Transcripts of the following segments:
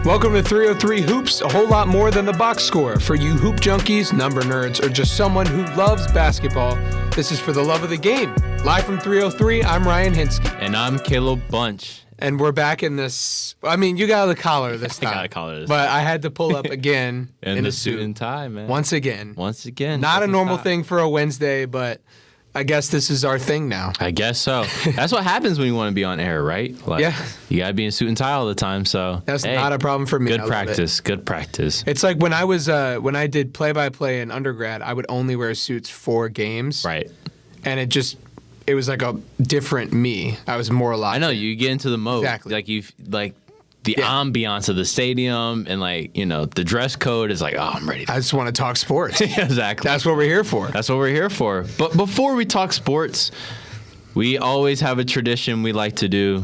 Welcome to 303 Hoops, a whole lot more than the box score. For you hoop junkies, number nerds, or just someone who loves basketball, this is for the love of the game. Live from 303, I'm Ryan Hinske. And I'm Caleb Bunch. And we're back in this. I mean, you got the collar this time. I got a collar this But I had to pull up again in the suit and tie, man. Once again. Not a normal thing for a Wednesday, but I guess this is our thing now. I guess so. That's what happens when you want to be on air, right? Like, yeah. You got to be in suit and tie all the time, so. That's not a problem for me. Good practice. It's like when I did play-by-play in undergrad, I would only wear suits for games. Right. And it was like a different me. I was more alive. I know, you get into the mode. Exactly. Like the ambiance of the stadium and the dress code is like, oh, I'm ready. I just want to talk sports. Exactly. That's what we're here for. But before we talk sports, we always have a tradition we like to do.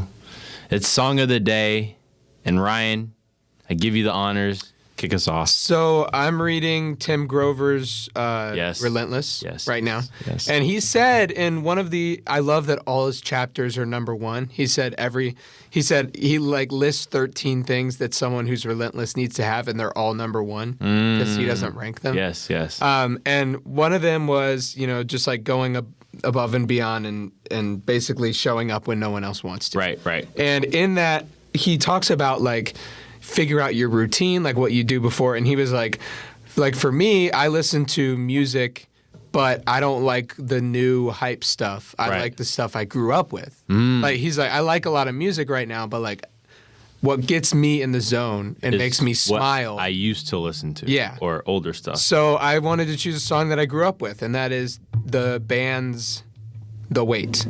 It's Song of the Day. And Ryan, I give you the honors. Kick us off. So I'm reading Tim Grover's Relentless right now. Yes. And he said in one of I love that all his chapters are number one. He said he lists 13 things that someone who's relentless needs to have, and they're all number one because he doesn't rank them. Yes. And one of them was, just like going above and beyond and basically showing up when no one else wants to. Right. And in that, he talks about figure out your routine, like what you do before. And he was like for me, I listen to music, but I don't like the new hype stuff. I like the stuff I grew up with. He's like, I like a lot of music right now, but what gets me in the zone and makes me smile. What I used to listen to. Or older stuff. So I wanted to choose a song that I grew up with, and that is the band's The Wait.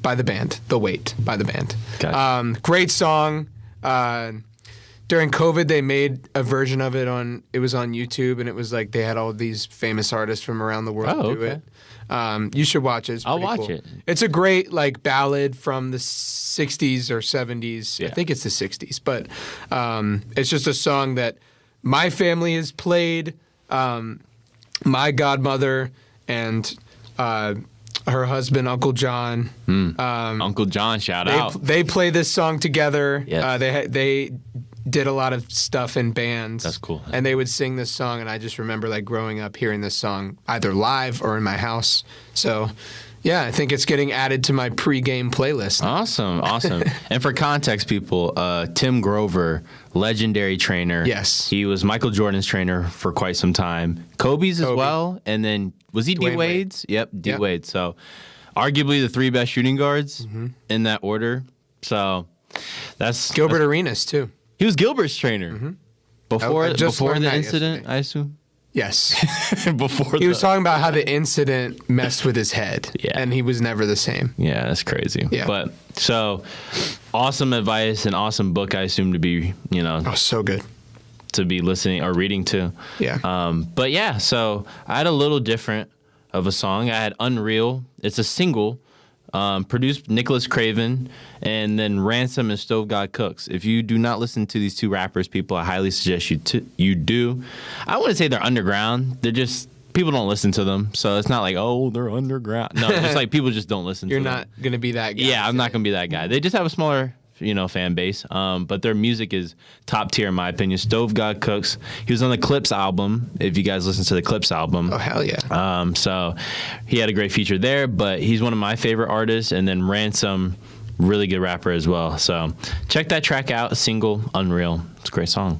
By the band. The Wait by the band. Okay. Great song. During COVID, they made a version of it on YouTube, and it was like they had all these famous artists from around the world do it. You should watch it. I'll watch it. It's a great ballad from the 60s or 70s. Yeah. I think it's the 60s, but it's just a song that my family has played. My godmother and her husband, Uncle John. Uncle John, shout out. They play this song together. Yes. They did a lot of stuff in bands. That's cool. And they would sing this song, and I just remember growing up hearing this song either live or in my house. So, yeah, I think it's getting added to my pregame playlist. Awesome. And for context, people, Tim Grover, legendary trainer. Yes. He was Michael Jordan's trainer for quite some time. Kobe's as well. And then, was he D Wade's? Yep, D Wade. So, arguably the three best shooting guards in that order. So, that's Gilbert Arenas, too. He was Gilbert's trainer before the incident, yesterday. I assume. Yes. He was talking about how the incident messed with his head, and he was never the same. Yeah, that's crazy. Yeah. But so awesome advice and awesome book. I assume to be so good to be listening or reading to. Yeah. But yeah, so I had a little different of a song. I had Unreal. It's a single. Produced Nicholas Craven, and then Ransom and Stove God Cooks. If you do not listen to these two rappers, people, I highly suggest you do. I wouldn't say they're underground. They're just, people don't listen to them. So it's not like, oh, they're underground. No, it's like people just don't listen to them. You're not going to be that guy. Yeah, I'm not going to be that guy. They just have a smaller fan base. But their music is top tier in my opinion. Stove God Cooks. He was on the Clips album, if you guys listen to the Clips album. Oh, hell yeah. So he had a great feature there, but he's one of my favorite artists. And then Ransom, really good rapper as well. So check that track out, single, Unreal. It's a great song.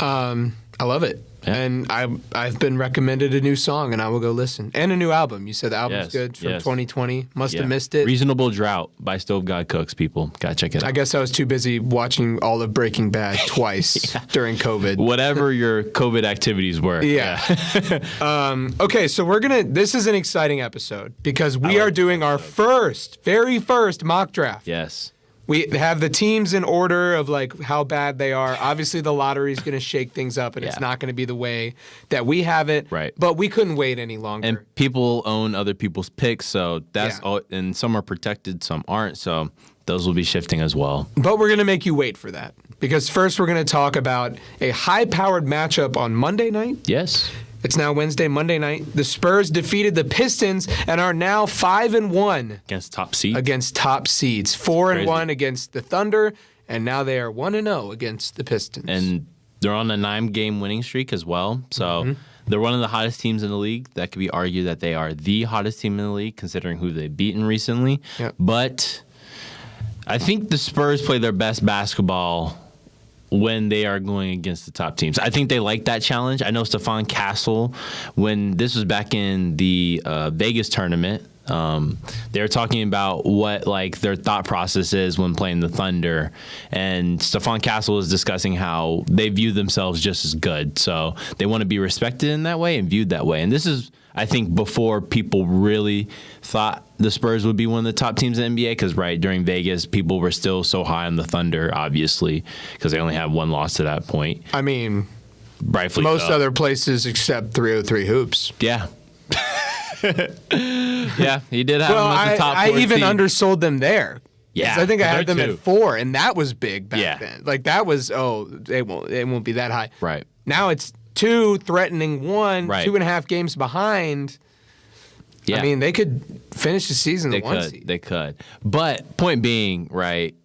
I love it. Yeah. And I've been recommended a new song, and I will go listen. And a new album. You said the album's good from 2020. Must have missed it. Reasonable Drought by Stove God Cooks, people. Gotta check it out. I guess I was too busy watching all of Breaking Bad twice during COVID. Whatever your COVID activities were. Yeah. Okay, so this is an exciting episode because we are doing our very first mock draft. Yes. We have the teams in order of how bad they are. Obviously, the lottery is going to shake things up, and it's not going to be the way that we have it. Right. But we couldn't wait any longer. And people own other people's picks, so that's all. And some are protected, some aren't. So those will be shifting as well. But we're going to make you wait for that because first we're going to talk about a high-powered matchup on Monday night. Yes. It's now Wednesday, Monday night. The Spurs defeated the Pistons and are now 5-1 against top seeds. 4-1 against the Thunder and now they are 1-0 against the Pistons. And they're on a 9-game winning streak as well. So they're one of the hottest teams in the league. That could be argued that they are the hottest team in the league, considering who they've beaten recently. Yep. But I think the Spurs play their best basketball when they are going against the top teams. I think they like that challenge. I know Stephon Castle, when this was back in the Vegas tournament, they were talking about what like their thought process is when playing the Thunder, and Stephon Castle was discussing how they view themselves just as good, so they want to be respected in that way and viewed that way. And this is, I think, before people really thought the Spurs would be one of the top teams in the NBA, because during Vegas, people were still so high on the Thunder, obviously, because they only had one loss to that point. I mean, rightfully most so. other places except 303 Hoops. Yeah. Yeah, he did have them at the top 4 I even seed. undersold them there. Yeah, I think I had them there at too. 4, and that was big back Yeah. then. Like that was it won't be that high. Right. Now it's 2 threatening 1, Right. 2.5 games behind. Yeah. I mean, they could finish the season They the 1 could. seed. They could. But point being, right,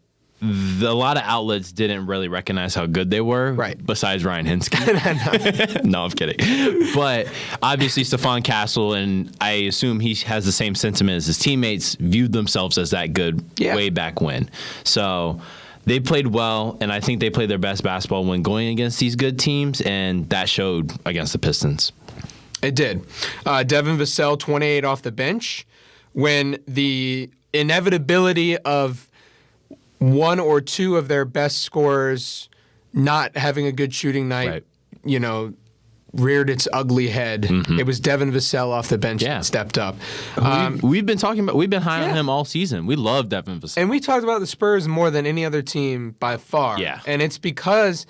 a lot of outlets didn't really recognize how good they were. Right. Besides Ryan Hinske. No, I'm kidding. But obviously Stephon Castle, and I assume he has the same sentiment as his teammates, viewed themselves as that good way back when. So they played well, and I think they played their best basketball when going against these good teams, and that showed against the Pistons. It did. Devin Vassell, 28 off the bench. When the inevitability of 1 or 2 of their best scorers not having a good shooting night, reared its ugly head. It was Devin Vassell off the bench that stepped up. We've been high on him all season. We love Devin Vassell. And we talked about the Spurs more than any other team by far. Yeah. And it's because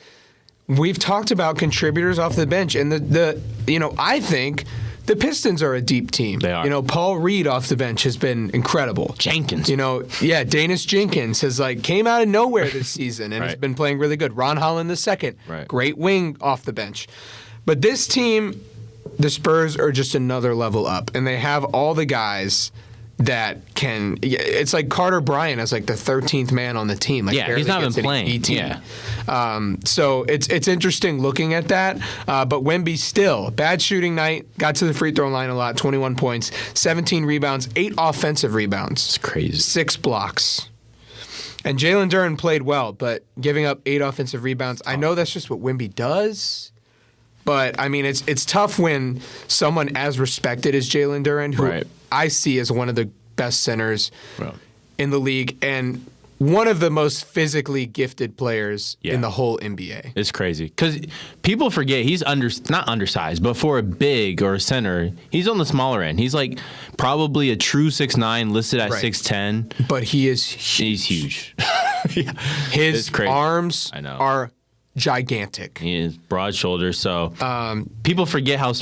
we've talked about contributors off the bench, and I think the Pistons are a deep team. They are. Paul Reed off the bench has been incredible. Jenkins. Danis Jenkins has came out of nowhere this season and has been playing really good. Ron Holland II, great wing off the bench. But this team, the Spurs are just another level up, and they have all the guys that can. It's like Carter Bryant as the 13th man on the team. He's not been playing. 18. Yeah. So it's interesting looking at that. But Wemby still bad shooting night. Got to the free throw line a lot. 21 points, 17 rebounds, 8 offensive rebounds. It's crazy. 6 blocks. And Jalen Duren played well, but giving up 8 offensive rebounds. I know that's just what Wemby does. But, I mean, it's tough when someone as respected as Jalen Duren, who I see as one of the best centers in the league and one of the most physically gifted players in the whole NBA. It's crazy. Because people forget he's not undersized, but for a big or a center, he's on the smaller end. He's probably a true 6'9", listed at 6'10". But he is huge. He's huge. His arms are gigantic. He is broad shoulders, so people forget how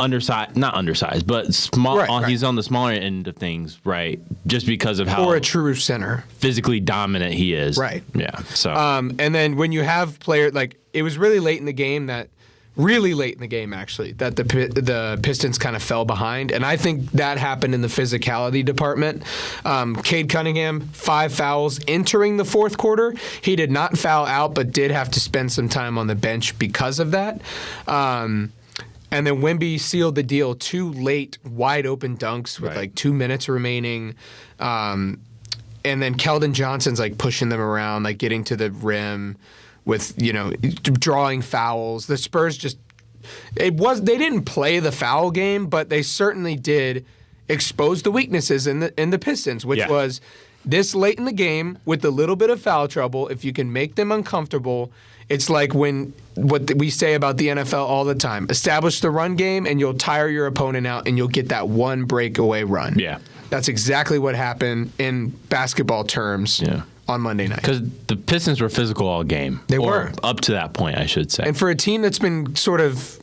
undersized, not undersized, but small. He's on the smaller end of things, right? Just because of how for a true center, physically dominant he is, right? Yeah. So, and then when you have players it was really late in the game actually that the Pistons kind of fell behind, and I think that happened in the physicality department. Cade Cunningham, 5 fouls entering the fourth quarter. He did not foul out, but did have to spend some time on the bench because of that. And then Wemby sealed the deal. 2 late wide open dunks with 2 minutes remaining. And then Keldon Johnson's pushing them around, getting to the rim with, drawing fouls. The Spurs they didn't play the foul game, but they certainly did expose the weaknesses in the Pistons, which was this late in the game with a little bit of foul trouble. If you can make them uncomfortable, it's like what we say about the NFL all the time: establish the run game, and you'll tire your opponent out, and you'll get that one breakaway run. Yeah, that's exactly what happened in basketball terms. Yeah. On Monday night. Because the Pistons were physical all game. They were. Up to that point, I should say. And for a team that's been sort of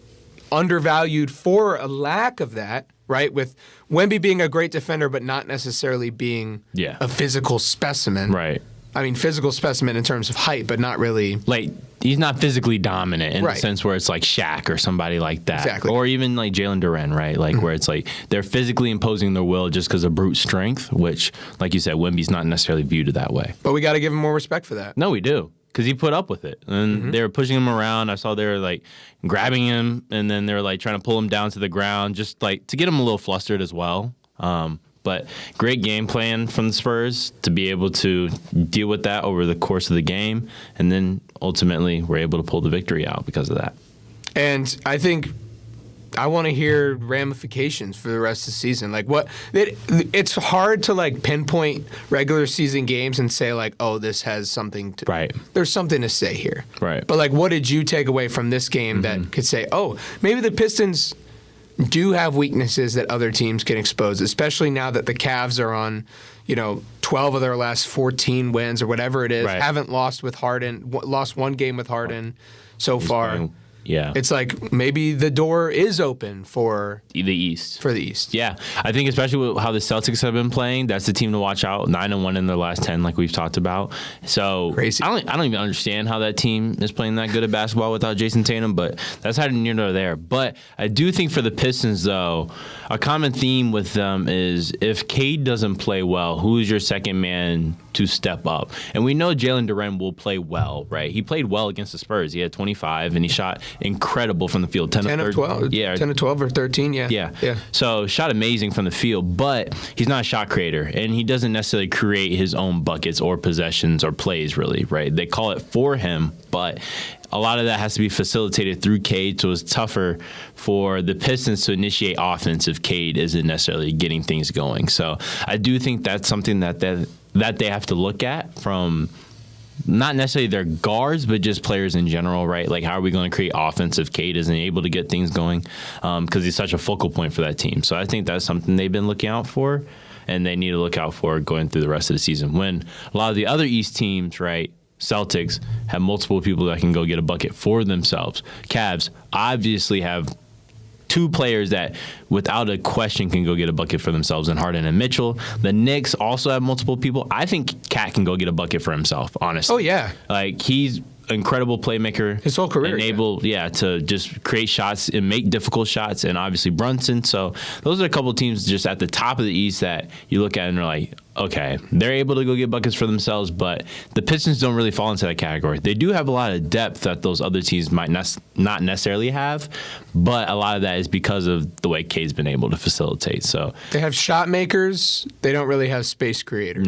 undervalued for a lack of that, right? With Wemby being a great defender, but not necessarily being a physical specimen. Right. I mean, physical specimen in terms of height, but not really. he's not physically dominant in Right. the sense where it's like Shaq or somebody like that. Exactly. Or even like Jalen Duren, right? Like where it's like they're physically imposing their will just because of brute strength, which, like you said, Wemby's not necessarily viewed that way. But we got to give him more respect for that. No, we do. Because he put up with it. And they were pushing him around. I saw they were like grabbing him and then they were like trying to pull him down to the ground just like to get him a little flustered as well. But great game plan from the Spurs to be able to deal with that over the course of the game. And then ultimately we're able to pull the victory out because of that. And I think I want to hear ramifications for the rest of the season. Like it's hard to like pinpoint regular season games and say like, oh, this has something to, Right. there's something to say here. Right. But like, what did you take away from this game that could say, oh, maybe the Pistons do have weaknesses that other teams can expose, especially now that the Cavs are on, 12 of their last 14 wins or whatever it is, Right. haven't lost with Harden, lost one game with Harden so far. playing- Yeah. It's like maybe the door is open for the East. the East. Yeah, I think especially with how the Celtics have been playing, that's the team to watch out. 9-1 in their last 10, like we've talked about. So Crazy. I don't even understand how that team is playing that good at basketball without Jason Tatum, but that's neither near nor there. But I do think for the Pistons, though, a common theme with them is if Cade doesn't play well, who's your second man to step up? And we know Jalen Duren will play well, right? He played well against the Spurs. He had 25 and he shot incredible from the field. 10 of 12. Yeah. 10 of 12 or 13, yeah. Yeah. So shot amazing from the field, but he's not a shot creator, and he doesn't necessarily create his own buckets or possessions or plays, really, right? They call it for him, but a lot of that has to be facilitated through Cade, so it's tougher for the Pistons to initiate offense if Cade isn't necessarily getting things going. So I do think that's something that they have to look at from not necessarily their guards, but just players in general, right? Like, how are we going to create offense if Cade isn't able to get things going? Because he's such a focal point for that team. So I think that's something they've been looking out for, and they need to look out for going through the rest of the season. When a lot of the other East teams, right, Celtics, have multiple people that can go get a bucket for themselves. Cavs obviously have two players that, without a question, can go get a bucket for themselves in Harden and Mitchell. The Knicks also have multiple people. I think Cat can go get a bucket for himself, honestly. Oh, yeah. Like, he's incredible playmaker. His whole career. Able, to just create shots and make difficult shots, and obviously Brunson. So those are a couple of teams just at the top of the East that you look at and are like, okay, they're able to go get buckets for themselves, but the Pistons don't really fall into that category. They do have a lot of depth that those other teams might not necessarily have, but a lot of that is because of the way Cade's been able to facilitate. So They have shot makers. They don't really have space creators.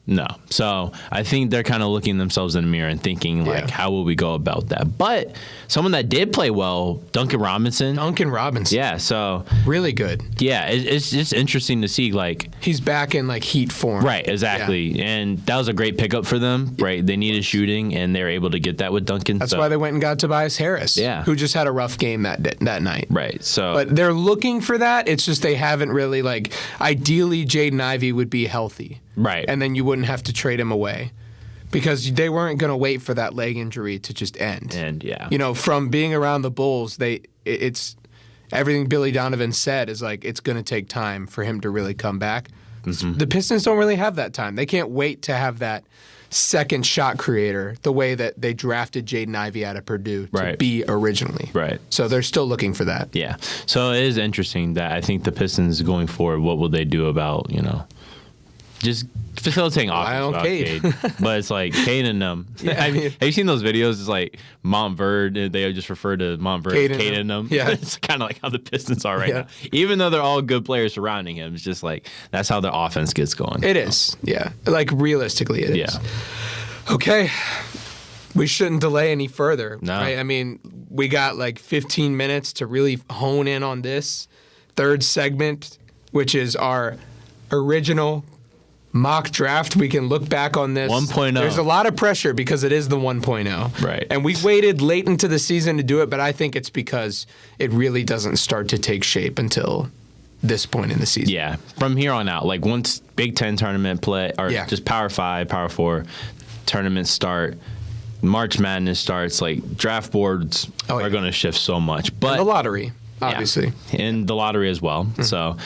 No. So I think they're kind of looking themselves in the mirror and thinking, like, how will we go about that? But someone that did play well, Duncan Robinson. Yeah, so. Really good. Yeah, it's just interesting to see, like. He's back in, like, heat form. Right, exactly. Yeah. And that was a great pickup for them, right? They needed shooting, and they were able to get that with Duncan. That's why they went and got Tobias Harris. Yeah. Who just had a rough game that night. Right, so. But they're looking for that. It's just they haven't really, like, ideally Jaden Ivey would be healthy. Right. And then you wouldn't have to trade him away because they weren't going to wait for that leg injury to just end. And, yeah. From being around the Bulls, it's everything Billy Donovan said is like it's going to take time for him to really come back. Mm-hmm. The Pistons don't really have that time. They can't wait to have that second shot creator the way that they drafted Jaden Ivey out of Purdue to be originally. Right. So they're still looking for that. Yeah. So it is interesting that I think the Pistons going forward, what will they do about, just facilitating offense. Cade. But it's like Cade and them. Yeah, I mean, have you seen those videos? It's like Montverde. They just refer to Montverde as Cade and them. Yeah. It's kind of like how the Pistons are right now. Even though they're all good players surrounding him, it's just like that's how their offense gets going. It is. Yeah. Like realistically, it is. Yeah. Okay. We shouldn't delay any further. No. Right? I mean, we got like 15 minutes to really hone in on this third segment, which is our original mock draft. We can look back on this. 1.0. There's a lot of pressure because it is the 1.0. Right. And we waited late into the season to do it, but I think it's because it really doesn't start to take shape until this point in the season. Yeah. From here on out, like once Big Ten tournament play, or just Power 5, Power 4 tournaments start, March Madness starts, like draft boards are going to shift so much. But and the lottery. obviously. Yeah. In the lottery as well. So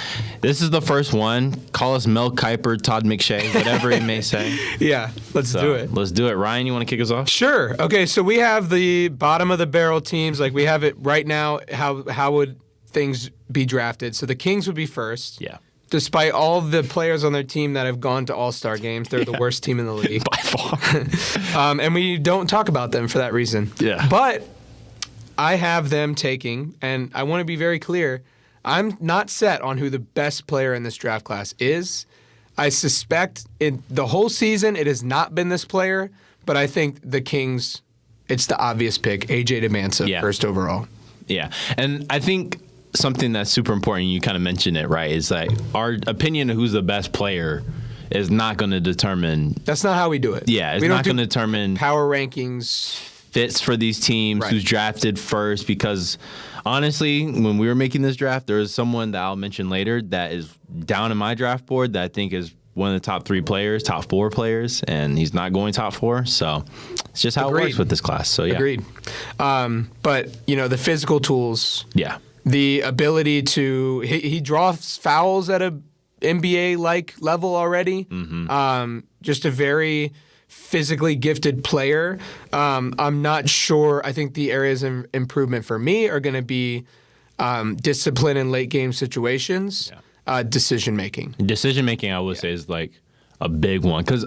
this is the first one. Call us Mel Kiper, Todd McShay, whatever he may say. Yeah, let's do it. Let's do it. Ryan, you want to kick us off? Sure. Okay, so we have the bottom of the barrel teams. Like we have it right now. How would things be drafted? So the Kings would be first. Yeah. Despite all the players on their team that have gone to All-Star games, they're the worst team in the league. By far. And we don't talk about them for that reason. Yeah. But I have them taking, and I want to be very clear, I'm not set on who the best player in this draft class is. I suspect in the whole season it has not been this player, but I think the Kings, it's the obvious pick, AJ DeMansa, first overall. Yeah. And I think something that's super important, you kind of mentioned it, right, is like our opinion of who's the best player is not going to determine. That's not how we do it. Yeah, it's not going to determine power rankings, fits for these teams, right. Who's drafted first. Because honestly, when we were making this draft, there was someone that I'll mention later that is down in my draft board that I think is one of the top 3 players, top 4 players, and he's not going top 4. So it's just how it works with this class. So yeah, agreed. But the physical tools. Yeah. The ability to he draws fouls at a NBA-like level already. Mm-hmm. Just a very physically gifted player. I'm not sure. I think the areas of improvement for me are going to be discipline in late game situations, decision making. Decision making, I would say, is like a big one because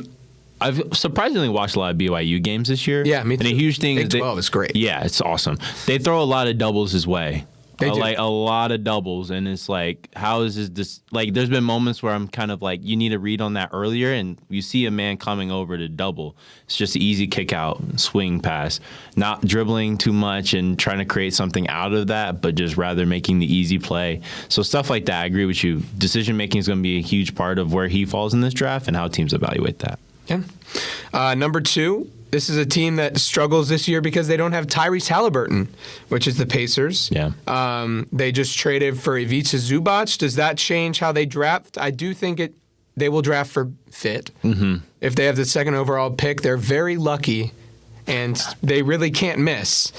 I've surprisingly watched a lot of BYU games this year. Yeah, me too. And a huge thing Big 12 is great. Yeah, it's awesome. They throw a lot of doubles his way. They do. Like a lot of doubles, and it's like, how is this? Like, there's been moments where I'm kind of like, you need to read on that earlier, and you see a man coming over to double. It's just an easy kick out, swing pass, not dribbling too much and trying to create something out of that, but just rather making the easy play. So stuff like that, I agree with you. Decision making is going to be a huge part of where he falls in this draft and how teams evaluate that. Yeah. Number 2. This is a team that struggles this year because they don't have Tyrese Halliburton, which is the Pacers. Yeah. They just traded for Ivica Zubac. Does that change how they draft? I do think they will draft for fit. Mm-hmm. If they have the second overall pick, they're very lucky, and they really can't miss.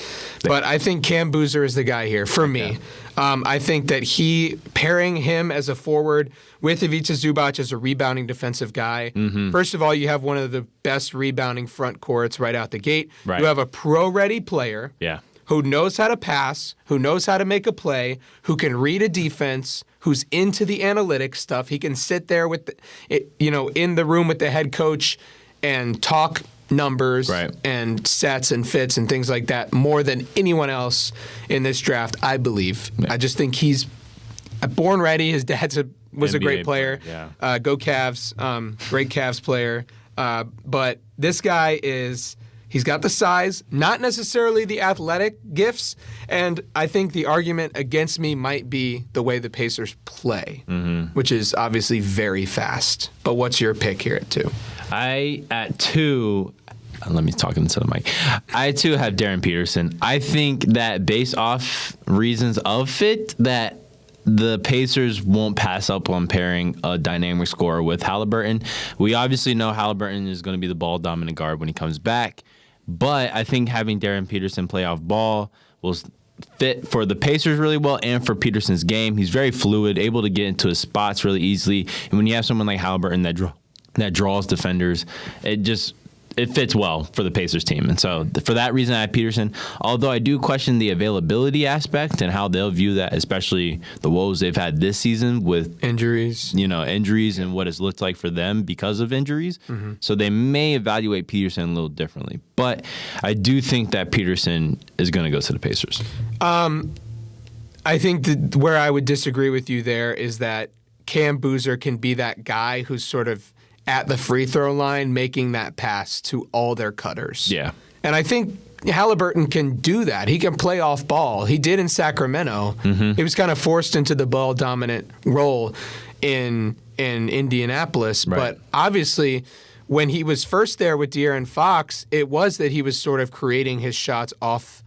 But I think Cam Boozer is the guy here for me. I think that pairing him as a forward with Ivica Zubac as a rebounding defensive guy. Mm-hmm. First of all, you have one of the best rebounding front courts right out the gate. Right. You have a pro-ready player who knows how to pass, who knows how to make a play, who can read a defense, who's into the analytics stuff. He can sit there in the room with the head coach and talk numbers and sets and fits and things like that more than anyone else in this draft, I believe. Yeah. I just think he's born ready. His dad was a great player. Yeah. Go Cavs. Great Cavs player. But this guy he's got the size, not necessarily the athletic gifts, and I think the argument against me might be the way the Pacers play, which is obviously very fast. But what's your pick here at 2? At 2, let me talk into the mic. I, too, have Darren Peterson. I think that based off reasons of fit, that the Pacers won't pass up on pairing a dynamic scorer with Halliburton. We obviously know Halliburton is going to be the ball-dominant guard when he comes back, but I think having Darren Peterson play off ball will fit for the Pacers really well and for Peterson's game. He's very fluid, able to get into his spots really easily, and when you have someone like Halliburton that draws defenders, it fits well for the Pacers team. And so for that reason, I have Peterson, although I do question the availability aspect and how they'll view that, especially the woes they've had this season with injuries and what it's looked like for them because of injuries. Mm-hmm. So they may evaluate Peterson a little differently. But I do think that Peterson is going to go to the Pacers. I think that where I would disagree with you there is that Cam Boozer can be that guy who's sort of at the free throw line making that pass to all their cutters. Yeah. And I think Halliburton can do that. He can play off ball. He did in Sacramento. Mm-hmm. He was kind of forced into the ball dominant role in Indianapolis. Right. But obviously, when he was first there with De'Aaron Fox, it was that he was sort of creating his shots off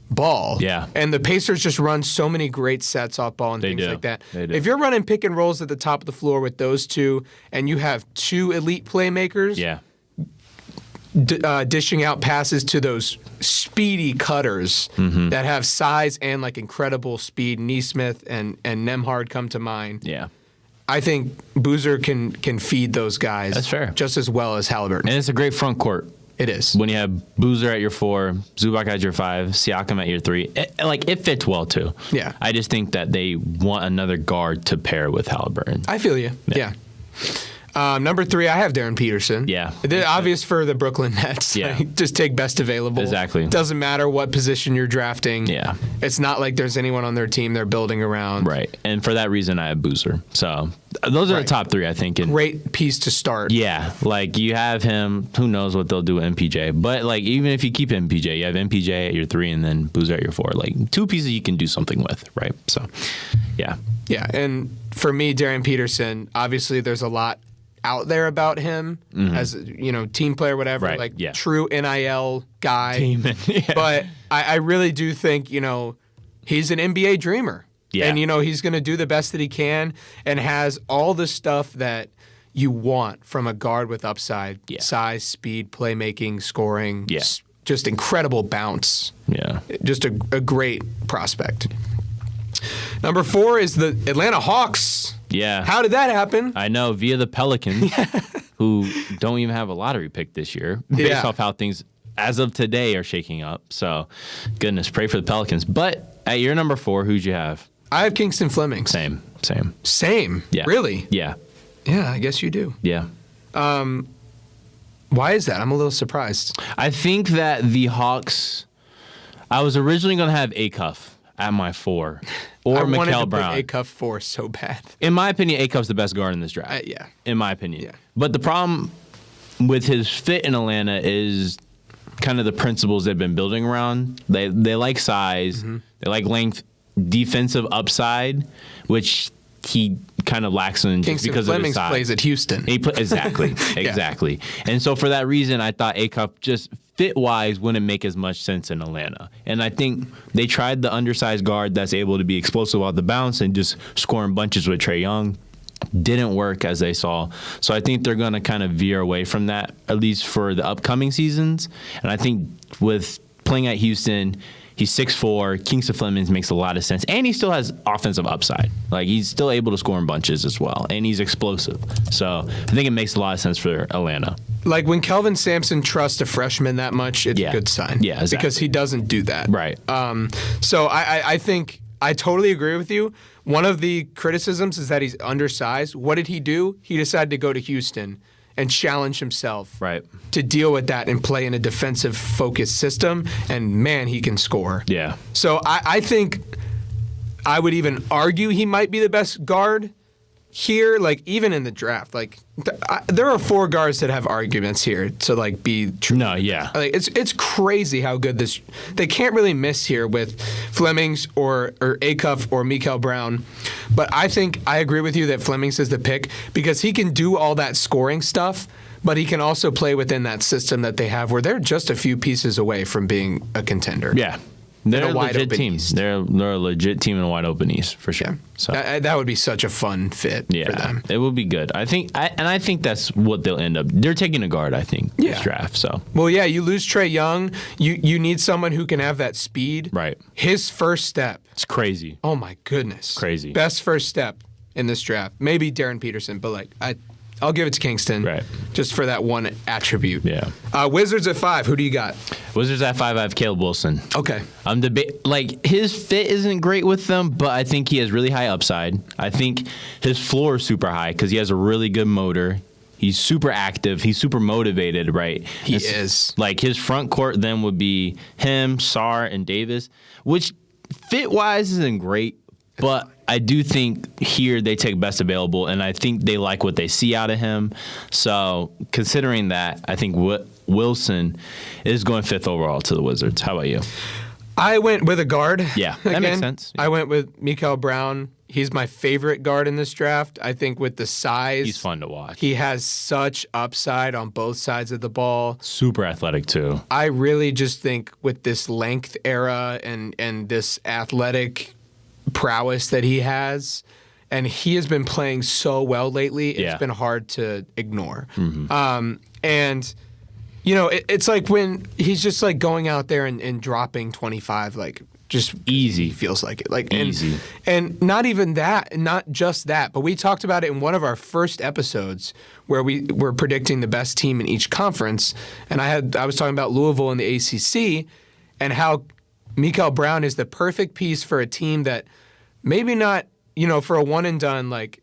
ball. Yeah. And the Pacers just run so many great sets off ball and things like that. If you're running pick and rolls at the top of the floor with those two and you have 2 elite playmakers, dishing out passes to those speedy cutters that have size and like incredible speed. Neesmith and Nemhard come to mind. Yeah. I think Boozer can feed those guys. That's fair. Just as well as Halliburton. And it's a great front court. It is. When you have Boozer at your 4, Zubac at your 5, Siakam at your 3, it fits well too. Yeah. I just think that they want another guard to pair with Halliburton. I feel you. Yeah. Number 3, I have Darren Peterson. Yeah. The obvious for the Brooklyn Nets. Yeah. Just take best available. Exactly. Doesn't matter what position you're drafting. Yeah. It's not like there's anyone on their team they're building around. Right. And for that reason, I have Boozer. So those are the top 3, I think. And great piece to start. yeah. Like you have him. Who knows what they'll do with MPJ. But like even if you keep MPJ, you have MPJ at your 3 and then Boozer at your 4. Like 2 pieces you can do something with. Right. So, yeah. Yeah. And for me, Darren Peterson, obviously there's a lot out there about him as team player, whatever, Right, like yeah. true NIL guy. Yeah. But I really do think he's an NBA dreamer, Yeah. and he's going to do the best that he can, and has all the stuff that you want from a guard with upside: size, speed, playmaking, scoring, just incredible bounce. Yeah. Just a great prospect. Number 4 is the Atlanta Hawks. Yeah. How did that happen? I know, via the Pelicans, who don't even have a lottery pick this year, based off how things, as of today, are shaking up. So, goodness, pray for the Pelicans. But at your number 4, who'd you have? I have Kingston Fleming. Same. Same? Yeah. Really? Yeah. Yeah, I guess you do. Yeah. Why is that? I'm a little surprised. I think that the Hawks, I was originally going to have Acuff at my 4, or I wanted Mikael to Brown. put Acuff 4 so bad. In my opinion, Acuff's the best guard in this draft. Yeah. In my opinion. Yeah. But the problem with his fit in Atlanta is kind of the principles they've been building around. They like size, they like length, defensive upside, which he kind of lacks in just Kingston because Fleming of his size. plays at Houston. Exactly. And so for that reason, I thought Acuff just fit-wise wouldn't make as much sense in Atlanta. And I think they tried the undersized guard that's able to be explosive off the bounce and just scoring bunches with Trae Young. Didn't work as they saw. So I think they're going to kind of veer away from that, at least for the upcoming seasons. And I think with playing at Houston, he's 6'4". Kingston Fleming makes a lot of sense. And he still has offensive upside. Like, he's still able to score in bunches as well. And he's explosive. So I think it makes a lot of sense for Atlanta. Like, when Kelvin Sampson trusts a freshman that much, it's a good sign. Yeah, exactly. Because he doesn't do that. Right. So I think I totally agree with you. One of the criticisms is that he's undersized. What did he do? He decided to go to Houston and challenge himself to deal with that and play in a defensive-focused system. And, man, he can score. Yeah. So I think I would even argue he might be the best guard here, like, even in the draft. Like, there are 4 guards that have arguments here to, like, be true. No, yeah. Like, it's crazy how good this... They can't really miss here with Flemings or Acuff or Mikael Brown. But I think I agree with you that Flemings is the pick because he can do all that scoring stuff, but he can also play within that system that they have where they're just a few pieces away from being a contender. Yeah. They're a wide legit open team. East. They're a legit team in a wide open East for sure. Yeah. So That would be such a fun fit for them. It will be good. I think that's what they'll end up. They're taking a guard, I think, this draft. So well, yeah, you lose Trae Young. You need someone who can have that speed. Right. His first step. It's crazy. Oh my goodness. Crazy. Best first step in this draft. Maybe Darren Peterson, but like I'll give it to Kingston. Right. Just for that one attribute. Yeah. Wizards at 5. Who do you got? Wizards at 5. I have Caleb Wilson. Okay. I'm like his fit isn't great with them, but I think he has really high upside. I think his floor is super high because he has a really good motor. He's super active. He's super motivated, right? He is. Like his front court then would be him, Sarr, and Davis, which fit-wise isn't great, but I do think here they take best available, and I think they like what they see out of him. So considering that, I think Wilson is going 5th overall to the Wizards. How about you? I went with a guard. Yeah, that makes sense. I went with Mikael Brown. He's my favorite guard in this draft. I think with the size. He's fun to watch. He has such upside on both sides of the ball. Super athletic, too. I really just think with this length era and this athletic prowess that he has, and he has been playing so well lately, it's been hard to ignore. And It's like when he's just like going out there and dropping 25, like just Easy. feels like it. Like Easy. And not even that, not just that, but we talked about it in one of our first episodes where we were predicting the best team in each conference. And I was talking about Louisville in the ACC and how Mikael Brown is the perfect piece for a team that maybe not, for a one and done, like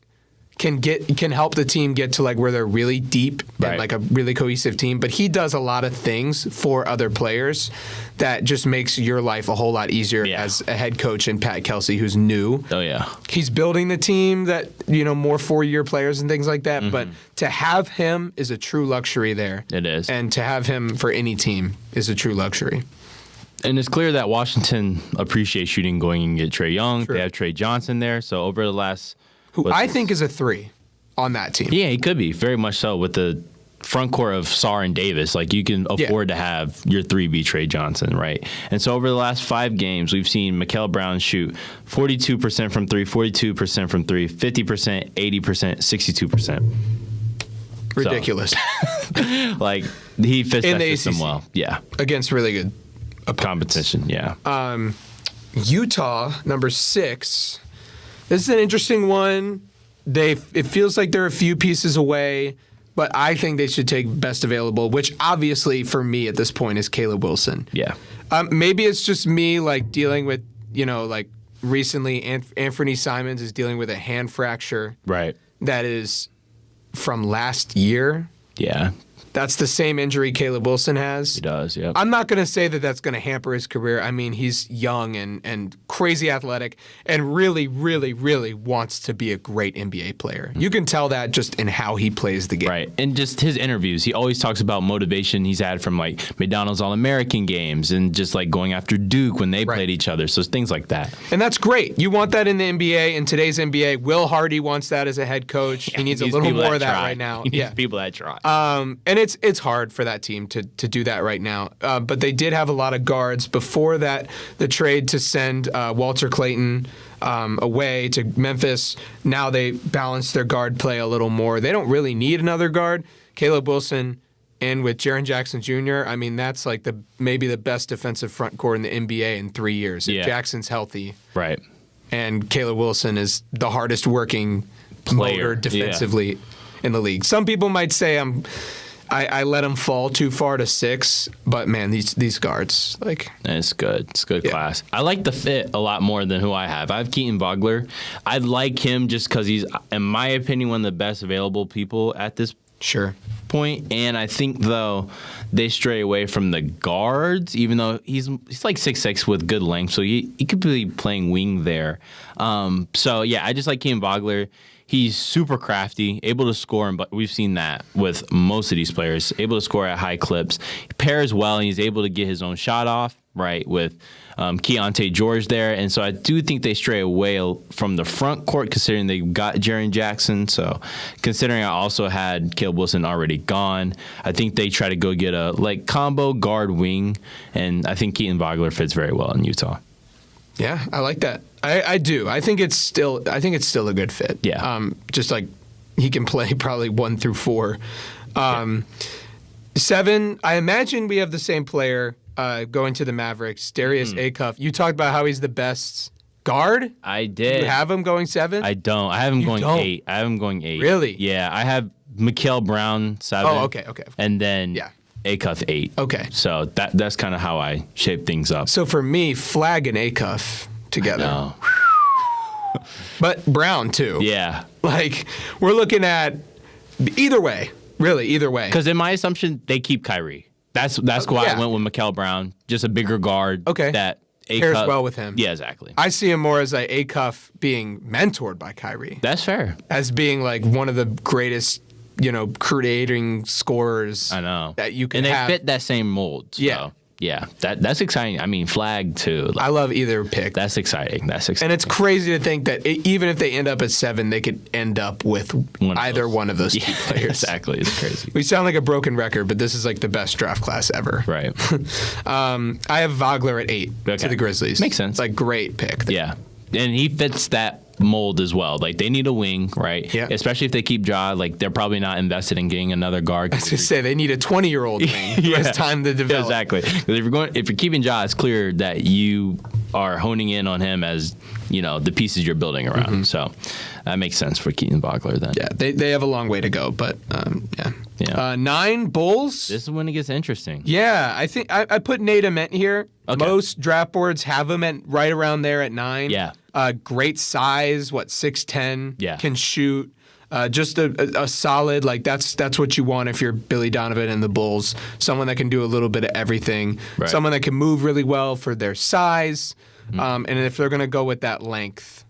can help the team get to like where they're really deep and like a really cohesive team. But he does a lot of things for other players that just makes your life a whole lot easier as a head coach in Pat Kelsey, who's new. Oh, yeah. He's building the team that, more 4-year players and things like that. Mm-hmm. But to have him is a true luxury there. It is. And to have him for any team is a true luxury. And it's clear that Washington appreciates shooting going and get Trae Young. True. They have Trae Johnson there. So over the last... Who I think is a 3 on that team. Yeah, he could be. Very much so. With the front court of Sarr and Davis, like you can afford to have your 3 be Trae Johnson, right? And so over the last 5 games, we've seen Mikael Brown shoot 42% from 3, 42% from 3, 50%, 80%, 62%. Ridiculous. So, like, he fits In that the system ACC. well. Yeah. Against really good Competition, yeah. Utah, number 6. This is an interesting one. It feels like they're a few pieces away, but I think they should take best available, which obviously for me at this point is Caleb Wilson. Yeah. Maybe it's just me like dealing with, like recently Anthony Simons is dealing with a hand fracture. Right. That is from last year. Yeah. That's the same injury Caleb Wilson has. He does, yeah. I'm not going to say that that's going to hamper his career. I mean, he's young and crazy athletic and really, really, really wants to be a great NBA player. You can tell that just in how he plays the game. Right. And just his interviews, he always talks about motivation he's had from like McDonald's All-American games and just like going after Duke when they played each other. So things like that. And that's great. You want that in the NBA, in today's NBA. Will Hardy wants that as a head coach. He needs a little more of that right now. He needs people that try. And it's hard for that team to do that right now. But they did have a lot of guards before that. The trade to send Walter Clayton away to Memphis. Now they balance their guard play a little more. They don't really need another guard. Caleb Wilson and with Jaren Jackson Jr., I mean, that's like maybe the best defensive front court in the NBA in 3 years. If Jackson's healthy. Right. And Caleb Wilson is the hardest working player defensively in the league. Some people might say I let him fall too far to 6, but man, these guards, like... It's good. It's good class. I like the fit a lot more than who I have. I have Keaton Vogler. I like him just because he's, in my opinion, one of the best available people at this point. And I think, though, they stray away from the guards, even though he's like 6'6" with good length, so he could be playing wing there. So, yeah, I just like Keaton Vogler. He's super crafty, able to score, but we've seen that with most of these players, able to score at high clips. He pairs well, and he's able to get his own shot off, right, with Keontae George there. And so I do think they stray away from the front court, considering they got Jaren Jackson. So considering I also had Caleb Wilson already gone, I think they try to go get a combo guard wing, and I think Keaton Vogler fits very well in Utah. Yeah, I like that. I do. I think it's still a good fit. Yeah. Just like he can play probably 1 through 4. 7. I imagine we have the same player going to the Mavericks, Darius Acuff. You talked about how he's the best guard. I did. You have him going 7? I don't. I have him going 8. I have him going 8. Really? Yeah. I have Mikael Brown 7. Oh, okay. And then Acuff 8. Okay. So that's kind of how I shape things up. So for me, Flag and Acuff together. No. But Brown too. Yeah. Like we're looking at either way. Really, either way. Because in my assumption, they keep Kyrie. That's why I went with Mikael Brown, just a bigger guard. Okay. That pairs well with him. Yeah, exactly. I see him more as like Acuff being mentored by Kyrie. That's fair. As being like one of the greatest, creating scorers. I know. That you can have. have. And they fit that same mold. So. Yeah. Yeah, that's exciting. I mean, Flag too. I love either pick. That's exciting. And it's crazy to think that even if they end up at 7, they could end up with either one of those two players. Exactly. It's crazy. We sound like a broken record, but this is like the best draft class ever. Right. I have Vogler at 8 to the Grizzlies. Makes sense. It's like great pick. Yeah. And he fits that mold as well. Like they need a wing, right? Yeah. Especially if they keep Ja. Like they're probably not invested in getting another guard. I was gonna say they need a 20-year-old wing who has time to develop. Exactly. Because if you're keeping Ja, it's clear that you are honing in on him as the pieces you're building around. So that makes sense for Keaton Bogler then. Yeah, they have a long way to go, but yeah. Yeah. 9 Bulls. This is when it gets interesting. Yeah, I think I put Nate Ament here. Okay. Most draft boards have him at right around there at 9. Yeah. Great size, 6'10". Yeah. Can shoot. Just a solid, like that's what you want if you're Billy Donovan and the Bulls. Someone that can do a little bit of everything. Right. Someone that can move really well for their size. And if they're going to go with that length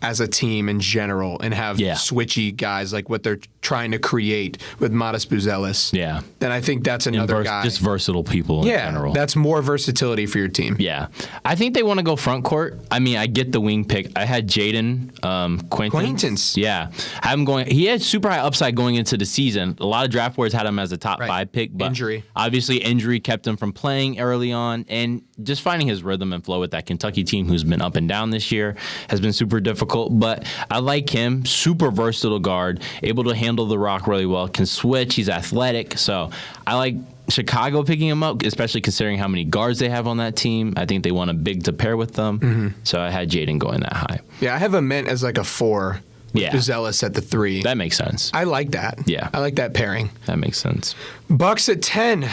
as a team in general and have switchy guys like what they're trying to create with Modest Buzelis, then I think that's another guy. Just versatile people in general. That's more versatility for your team. Yeah. I think they want to go front court. I mean, I get the wing pick. I had Jaden Quaintance. Yeah. I have him going. He had super high upside going into the season. A lot of draft boards had him as a top 5 pick. But injury. Obviously, injury kept him from playing early on. And just finding his rhythm and flow with that Kentucky team who's been up and down this year has been super difficult. But I like him. Super versatile guard. Able to handle the rock really well. Can switch. He's athletic. So I like Chicago picking him up, especially considering how many guards they have on that team. I think they want a big to pair with them. So I had Jaden going that high. Yeah, I have Ament as like a 4. With Buzelis at the 3. That makes sense. I like that. Yeah. I like that pairing. That makes sense. Bucks at 10.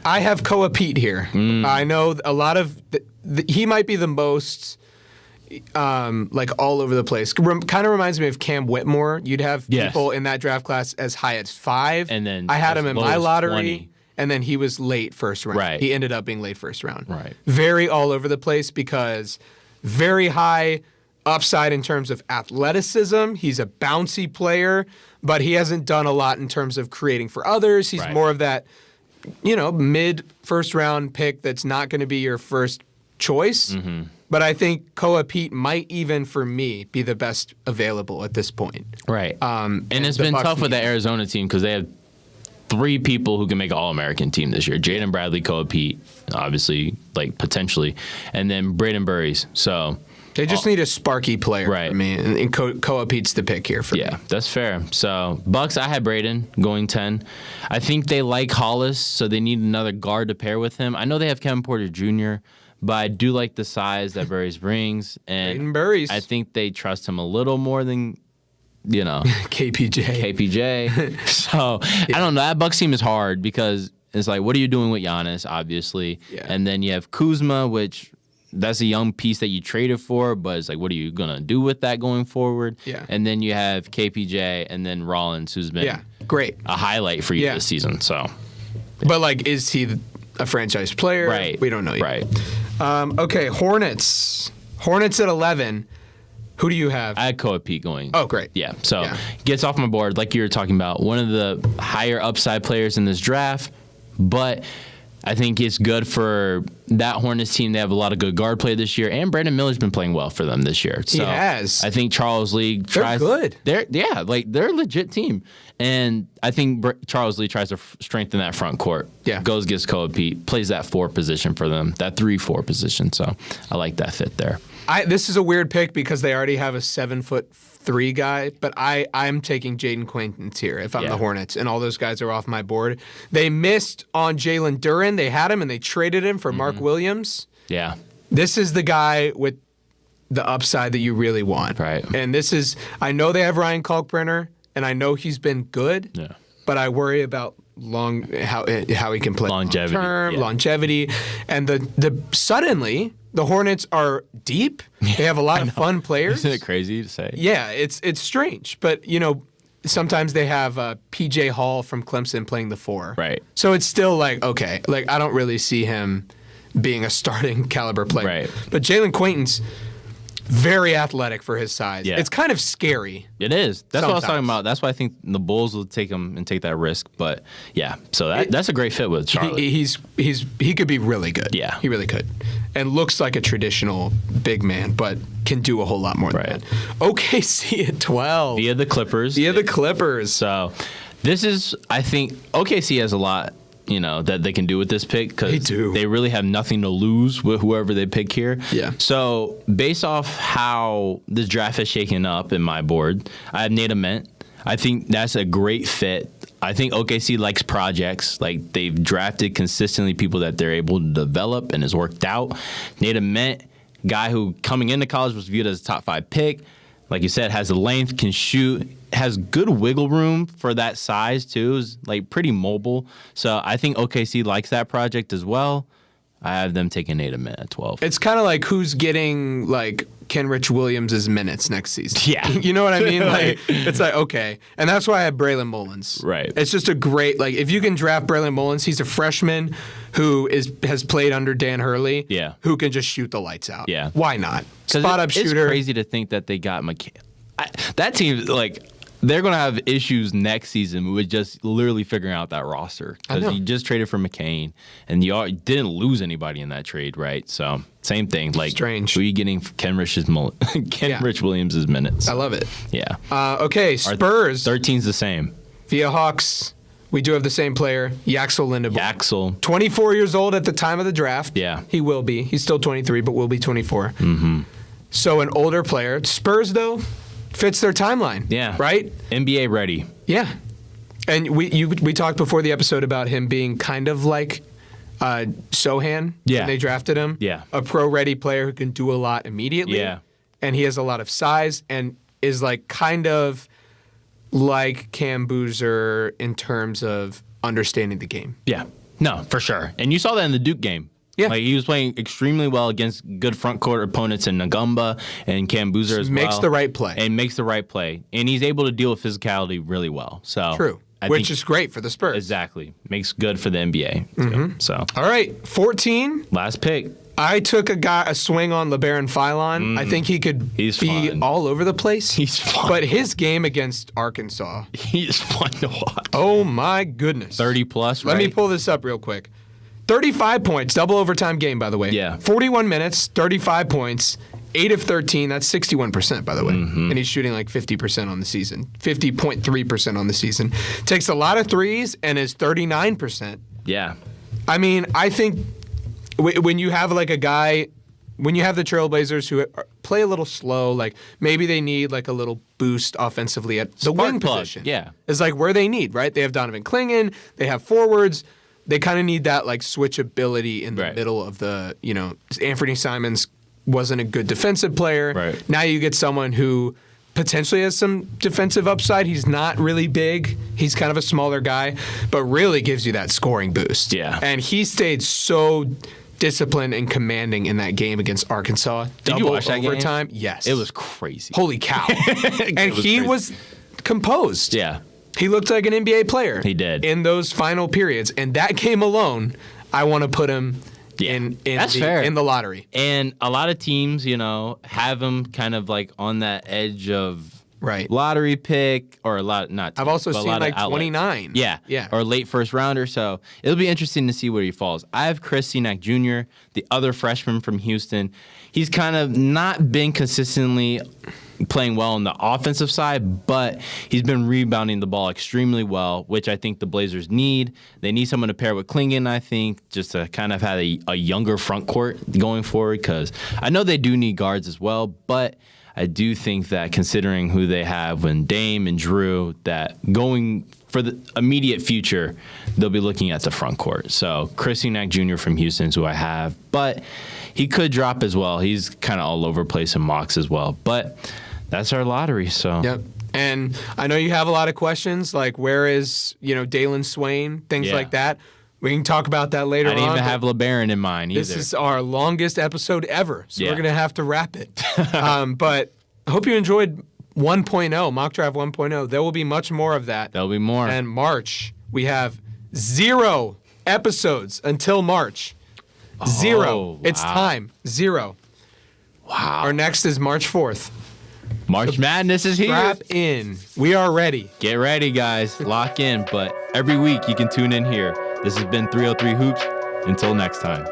I have Koa Pete here. I know a lot of he might be the most all over the place. Kind of reminds me of Cam Whitmore. You'd have people in that draft class as high as 5. And then I had him in my lottery. 20. And then he was late first round. Right. He ended up being late first round. Right. Very all over the place because very high upside in terms of athleticism. He's a bouncy player, but he hasn't done a lot in terms of creating for others. He's more of that, mid first round pick that's not going to be your first choice. But I think Koa Pete might even, for me, be the best available at this point. Right. And it's been tough with the Arizona team because they have 3 people who can make an All-American team this year. Jaden Bradley, Koa Pete, obviously, potentially, and then Braden Burries. So they just need a sparky player for me, and Koa Pete's the pick here for me. Yeah, that's fair. So Bucks, I had Braden going 10. I think they like Hollis, so they need another guard to pair with him. I know they have Kevin Porter Jr., but I do like the size that Burries brings, and Braden Burries. I think they trust him a little more than KPJ. So I don't know. That Bucks team is hard because it's like, what are you doing with Giannis, obviously? Yeah. And then you have Kuzma, which that's a young piece that you traded for, but it's like, what are you going to do with that going forward? Yeah. And then you have KPJ and then Rollins, who's been great. a highlight for you this season. So, but is he a franchise player? Right. We don't know yet. Right. Okay, Hornets. Hornets at 11. Who do you have? I had Koa Pete going. Oh, great. Yeah. So gets off my board, like you were talking about, one of the higher upside players in this draft, but I think it's good for that Hornets team. They have a lot of good guard play this year, and Brandon Miller's been playing well for them this year. So he has. I think Charles Lee tries. They're good. They're a legit team, and I think Charles Lee tries to strengthen that front court. Yeah, goes gets Koa Pete, plays that 4 position for them, that 3-4 position. So I like that fit there. This is a weird pick because they already have a 7'3" guy, but I'm taking Jaden Quaintance here if I'm the Hornets, and all those guys are off my board. They missed on Jalen Duren. They had him and they traded him for Mark Williams. Yeah. This is the guy with the upside that you really want. Right. And I know they have Ryan Kalkbrenner, and I know he's been good, but I worry about how he can play longevity, and suddenly the Hornets are deep. They have a lot of fun players. Isn't it crazy to say? Yeah, it's strange, but sometimes they have PJ Hall from Clemson playing the 4. Right. So it's still I don't really see him being a starting caliber player. Right. But Jalen Quaintance, very athletic for his size. Yeah. It's kind of scary. It is. That's what I was talking about. That's why I think the Bulls will take him and take that risk. But yeah, so that's a great fit with Charlotte. He could be really good. Yeah, he really could, and looks like a traditional big man, but can do a whole lot more than that. OKC at 12 via the Clippers. So this is, I think OKC has a lot. that they can do with this pick They because do. they really have nothing to lose with whoever they pick here. Yeah. So based off how this draft is shaking up in my board, I have Nate Ament. I think that's a great fit. I think OKC likes projects. Like, they've drafted consistently people that they're able to develop and has worked out. Nate Ament, guy who coming into college was viewed as a top 5 pick. Like you said, has the length, can shoot, has good wiggle room for that size too. Is like pretty mobile. So I think OKC likes that project as well. I have them taking Nate Ament at 12. It's kind of like who's getting like Kenrich Williams' minutes next season. Yeah. You know what I mean? Like, it's like, okay. And that's why I have Braylon Mullins. Right. It's just a great, like, if you can draft Braylon Mullins, he's a freshman who has played under Dan Hurley. Yeah. Who can just shoot the lights out. Yeah. Why not? Spot up shooter. It's crazy to think that they got that team, like, they're going to have issues next season with just literally figuring out that roster. Because you just traded for McCain, and you didn't lose anybody in that trade, right? So, same thing. Like, strange. Who are you getting Kenrich Williams' minutes? I love it. Yeah. Okay, Spurs. 13's the same. Via Hawks. We do have the same player, Yaxel Lindeborg. Yaxel. 24 years old at the time of the draft. Yeah. He will be. He's still 23, but will be 24. Mm-hmm. So an older player. Spurs, though, fits their timeline. Yeah. Right? NBA ready. Yeah. And we talked before the episode about him being kind of like Sohan when they drafted him. Yeah. A pro-ready player who can do a lot immediately. Yeah. And he has a lot of size and is like kind of like Cam Boozer in terms of understanding the game. Yeah. No, for sure. And you saw that in the Duke game. Yeah. Like, he was playing extremely well against good front court opponents in Ngumba and Cam Boozer as well. Makes the right play. And makes the right play. And he's able to deal with physicality really well. So True. Which is great for the Spurs. Exactly. Makes good for the NBA. Too. So. All right. 14. Last pick. I took a swing on LeBaron Philon. I think he could be fun. all over the place. He's fun. But his game against Arkansas. He's fun to watch. Oh, my goodness. 30 plus, right? Let me pull this up real quick. 35 points, double overtime game, by the way. Yeah. 41 minutes, 35 points, 8 of 13. That's 61%, by the way. And he's shooting like 50% on the season, 50.3% on the season. Takes a lot of threes and is 39%. Yeah. I mean, I think when you have like a guy, when you have the Trailblazers who play a little slow, like maybe they need like a little boost offensively at the wing position. Yeah. It's like where they need, right? They have Donovan Clingan, they have forwards. They kind of need that like switchability in the middle of the, Anthony Simons wasn't a good defensive player. Right. Now you get someone who potentially has some defensive upside. He's not really big. He's kind of a smaller guy, but really gives you that scoring boost. Yeah. And he stayed so disciplined and commanding in that game against Arkansas. Did you watch that overtime? game? Yes. It was crazy. Holy cow. And he was composed. Yeah. He looked like an NBA player. He did. In those final periods. And that game alone, I want to put him in the lottery. And a lot of teams, have him kind of like on that edge of lottery pick or a lot, not. I've also seen like outlets. 29. Yeah. Or late first rounder. So it'll be interesting to see where he falls. I have Chris Senac Jr., the other freshman from Houston. He's kind of not been consistently playing well on the offensive side, but he's been rebounding the ball extremely well, which I think the Blazers need. They need someone to pair with Clingan, I think, just to kind of have a younger front court going forward, because I know they do need guards as well, but I do think that considering who they have when Dame and Drew, that going for the immediate future, they'll be looking at the front court. So Chris Senac Jr. from Houston is who I have, but he could drop as well. He's kind of all over the place in mocks as well, but that's our lottery. So yep. And I know you have a lot of questions, like where is Dalen Swain, things like that. We can talk about that later on. I didn't even have LeBaron in mind either. This is our longest episode ever, so we're going to have to wrap it. But I hope you enjoyed 1.0, Mock Draft 1.0. There will be much more of that. There'll be more. And March, we have 0 episodes until March. 0. Wow. It's time. 0. Wow. Our next is March 4th. March Madness is here. Strap in. We are ready. Get ready, guys. Lock in. But every week you can tune in here. This has been 303 Hoops. Until next time.